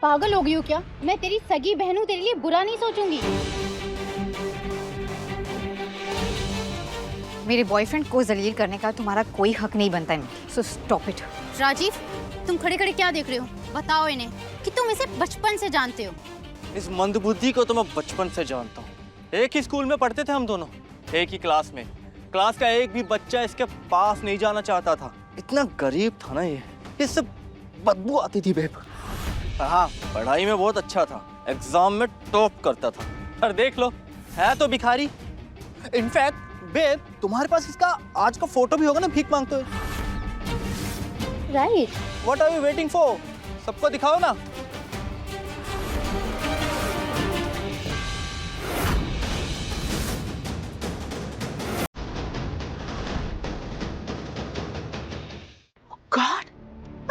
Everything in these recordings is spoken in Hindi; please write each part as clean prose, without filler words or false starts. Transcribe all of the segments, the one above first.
पागल हो गई हो क्या? मैं तेरी सगी बहन हूँ, तेरे लिए बुरा नहीं सोचूंगी। मेरे बॉयफ्रेंड को जलील करने का तुम्हारा कोई हक नहीं बनता है, सो स्टॉप इट। राजीव, तुम खड़े खड़े क्या देख रहे हो? बताओ इन्हें कि तुम इसे बचपन से जानते हो। इस मंदबुद्धि को तो मैं बचपन से जानता हूँ। एक ही स्कूल में पढ़ते थे हम दोनों, एक ही क्लास में। क्लास का एक भी बच्चा इसके पास नहीं जाना चाहता था। इतना गरीब था ना ये, इससे बदबू आती थी बेब। हाँ, पढ़ाई में बहुत अच्छा था, एग्जाम में टॉप करता था। पर देख लो, है तो भिखारी। इनफैक्ट बेब, तुम्हारे पास इसका आज का फोटो भी होगा ना भीख मांगते हुए। Right. What are you waiting for? सबको दिखाओ ना। गॉड,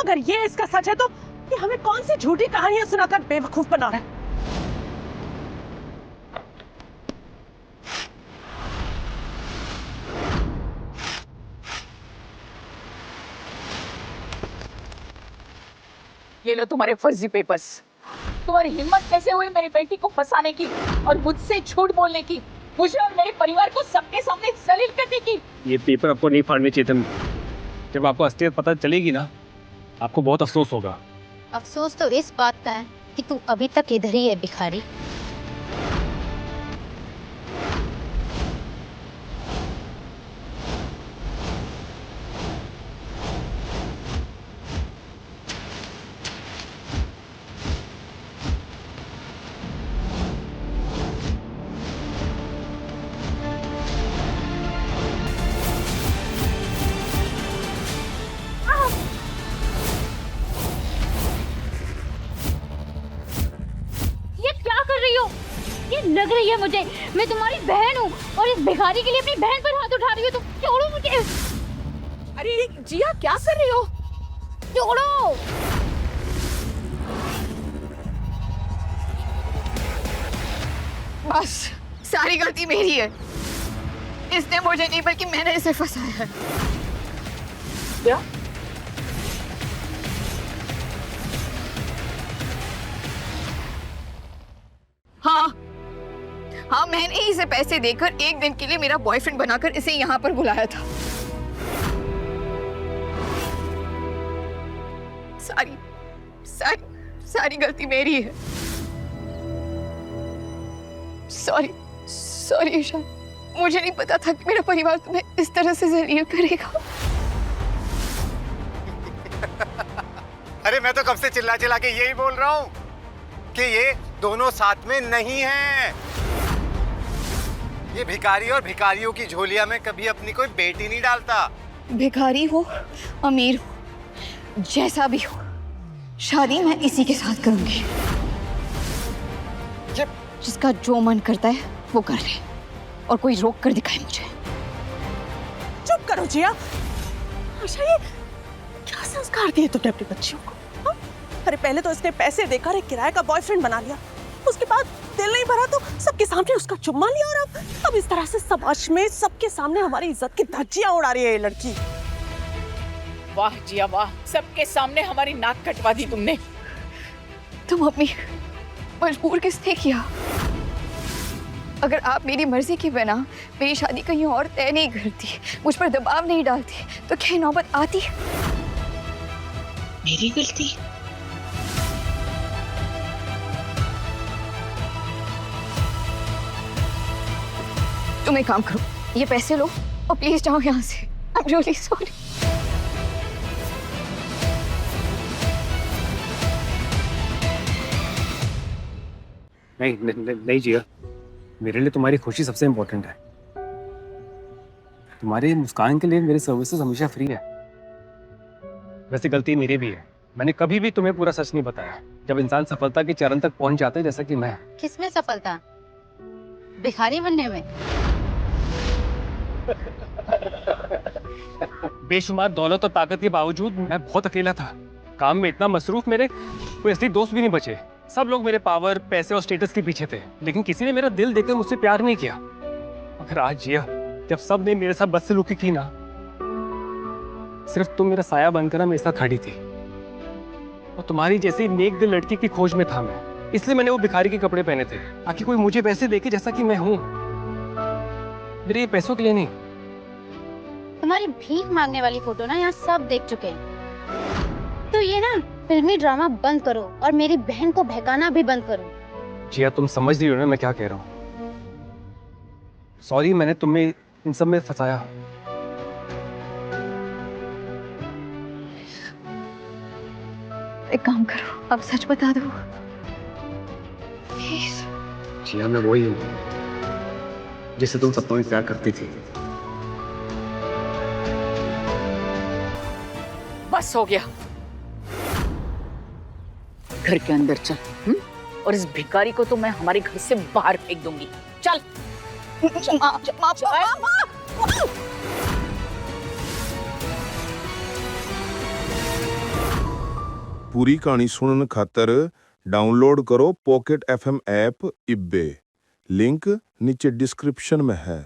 अगर ये इसका सच है तो ये हमें कौन सी झूठी कहानियां सुनाकर बेवकूफ बना रहा है। ये लो तुम्हारे फर्जी पेपर्स। तुम्हारी हिम्मत कैसे हुई मेरी बेटी को फंसाने की और मुझसे झूठ बोलने की, मुझे और मेरे परिवार को सबके सामने जलील करने की। ये पेपर आपको नहीं फाड़ने चेतन। जब आपको असलियत पता चलेगी ना, आपको बहुत अफसोस होगा। अफसोस तो इस बात का है कि तू अभी तक इधर ही है भिखारी। ये लग रही है मुझे, मैं तुम्हारी बहन हूँ और इस भिखारी के लिए अपनी बहन पर हाथ उठा रही हो। तुम छोड़ो मुझे। अरे जिया, क्या कर रही हो? छोड़ो। बस सारी गलती मेरी है। इसने मुझे नहीं बल्कि मैंने इसे फंसाया है। क्या? हाँ, मैंने ही इसे पैसे देकर एक दिन के लिए मेरा बॉयफ्रेंड बनाकर इसे यहाँ पर बुलाया था। सारी सारी सारी गलती मेरी है। सॉरी सॉरी ईशान, मुझे नहीं पता था कि मेरा परिवार तुम्हें इस तरह से जलील करेगा। अरे मैं तो कब से चिल्ला चिल्ला के यही बोल रहा हूँ कि ये दोनों साथ में नहीं हैं। ये भिखारी और भिखारियों की झोलिया में कभी अपनी कोई बेटी नहीं डालता। भिखारी हो, अमीर हो, जैसा भी हो, शादी मैं इसी के साथ करूंगी। जिसका जो मन करता है वो कर ले और कोई रोक कर दिखाए मुझे। चुप करो जिया। आशा, ये क्या संस्कार दिए तुमने अपनी बच्चियों को? हाँ? अरे पहले तो इसने पैसे देकर एक किराए का बॉयफ्रेंड बना लिया, उसके बाद दिल नहीं भरा तो सबके सामने उसका चुम्मा लिया, और अब इस तरह से समाज में सबके सामने हमारी इज्जत की धज्जियां उड़ा रही है ये लड़की। वाह जिया वाह, सबके सामने हमारी नाक कटवा दी तुमने। तो मम्मी, मजबूर किसने किया? अगर आप मेरी मर्जी की बिना मेरी शादी कहीं और तय नहीं करती, मुझ पर दबाव नहीं डालती, तो क्या नौबत आती? मेरी गलती? तुम एक काम करो, ये पैसे लो और प्लीज जाओ यहाँ से। I'm really sorry. नहीं जिया, मेरे लिए तुम्हारी खुशी सबसे इम्पोर्टेंट है। तुम्हारी मुस्कान के लिए मेरी सर्विसेज हमेशा फ्री है। वैसे गलती मेरी भी है, मैंने कभी भी तुम्हें पूरा सच नहीं बताया। जब इंसान सफलता के चरण तक पहुंच जाता है, जैसा कि मैं। किसमें सफलता? भिखारी बनने में? बेशुमार दौलत और ताकत के बावजूद मैं बहुत अकेला था। काम में इतना मसरूफ, मेरे कोई असली दोस्त भी नहीं बचे। सब लोग मेरे पावर, पैसे और स्टेटस के पीछे थे, लेकिन किसी ने मेरा दिल देकर मुझसे प्यार नहीं किया। मगर आज जिया, जब सब ने मेरे साथ बदसलूकी की ना, सिर्फ तुम मेरा साया बनकर मेरे साथ खड़ी थी। और तुम्हारी जैसी नेक दिल लड़की की खोज में था मैं, इसलिए मैंने वो भिखारी के कपड़े पहने थे ताकि कोई मुझे वैसे देखे जैसा कि मैं हूँ। मेरे ये पैसों के लिए नहीं। तुम्हारी भीख मांगने वाली फोटो ना यहाँ सब देख चुके हैं। तो ये ना फिल्मी ड्रामा बंद करो और मेरी बहन को बहकाना भी बंद करो। जिया, तुम समझ रही हो ना मैं क्या कह रहा हूँ। सॉरी, मैंने तुम्हें इन सब में फंसाया। एक काम करो, अब सच बता दो प्लीज। जिया, मैं वही हूँ जिससे तुम सपनों में प्यार करती थी। बस हो गया, घर के अंदर चल। और इस भिखारी को तो मैं हमारे घर से बाहर फेंक दूंगी। चल पूरी कहानी सुनने खातर डाउनलोड करो पॉकेट FM ऐप इब्बे। लिंक नीचे डिस्क्रिप्शन में है।